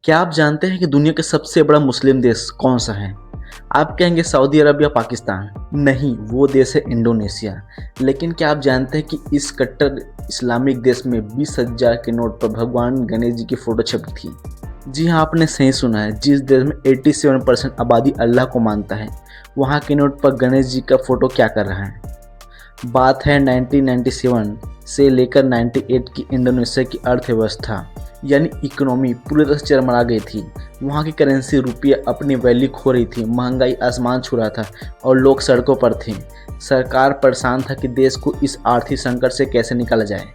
क्या आप जानते हैं कि दुनिया का सबसे बड़ा मुस्लिम देश कौन सा है? आप कहेंगे सऊदी अरब या पाकिस्तान। नहीं, वो देश है इंडोनेशिया। लेकिन क्या आप जानते हैं कि इस कट्टर इस्लामिक देश में 20,000 के नोट पर भगवान गणेश जी की फोटो छपी थी। जी हाँ, आपने सही सुना है। जिस देश में 87% आबादी अल्लाह को मानता है, वहाँ के नोट पर गणेश जी का फोटो क्या कर रहा है? बात है 1997 से लेकर 98 की इंडोनेशिया की अर्थव्यवस्था यानी इकोनॉमी पूरी तरह से चरमरा गई थी। वहाँ की करेंसी रुपया अपनी वैल्यू खो रही थी, महंगाई आसमान छू रहा था और लोग सड़कों पर थे। सरकार परेशान था कि देश को इस आर्थिक संकट से कैसे निकाला जाए।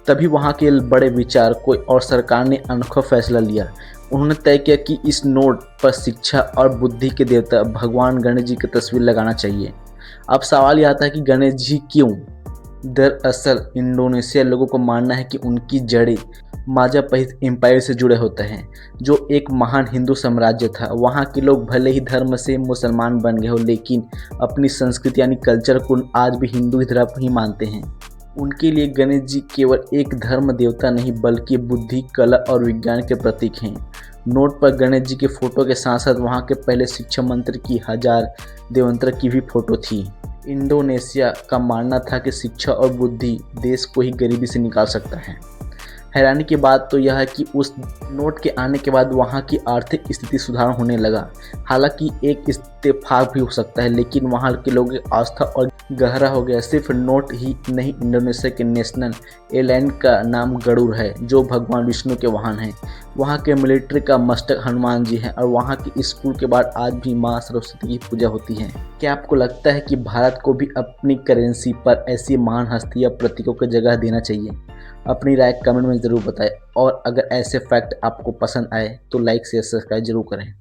तभी वहाँ के बड़े विचार कोई और सरकार ने अनोखा फैसला लिया। उन्होंने तय किया कि इस नोट पर शिक्षा और बुद्धि के देवता भगवान गणेश जी की तस्वीर लगाना चाहिए। अब सवाल ये आता है कि गणेश जी क्यों? दरअसल इंडोनेशिया लोगों को मानना है कि उनकी जड़ें माजापहित एम्पायर से जुड़े होते हैं, जो एक महान हिंदू साम्राज्य था। वहाँ के लोग भले ही धर्म से मुसलमान बन गए हो, लेकिन अपनी संस्कृति यानी कल्चर को आज भी हिंदू धर्म ही मानते हैं। उनके लिए गणेश जी केवल एक धर्म देवता नहीं, बल्कि बुद्धि, कला और विज्ञान के प्रतीक हैं। नोट पर गणेश जी के फोटो के साथ साथ वहाँ के पहले शिक्षा मंत्री की हजार देवंतर की भी फोटो थी। इंडोनेशिया का मानना था कि शिक्षा और बुद्धि देश को ही गरीबी से निकाल सकता है। हैरानी की बात तो यह है कि उस नोट के आने के बाद वहाँ की आर्थिक स्थिति सुधार होने लगा। हालांकि एक इत्तेफाक भी हो सकता है, लेकिन वहाँ के लोगों की आस्था और गहरा हो गया। सिर्फ नोट ही नहीं, इंडोनेशिया के नेशनल एयरलाइन का नाम गरुड़ है, जो भगवान विष्णु के वाहन हैं। वहाँ के मिलिट्री का मस्तक हनुमान जी है और वहाँ के स्कूल के बाद आज भी माँ सरस्वती की पूजा होती है। क्या आपको लगता है कि भारत को भी अपनी करेंसी पर ऐसी महान हस्ती या प्रतीकों को जगह देना चाहिए? अपनी राय कमेंट में ज़रूर बताएं और अगर ऐसे फैक्ट आपको पसंद आए तो लाइक शेयर सब्सक्राइब जरूर करें।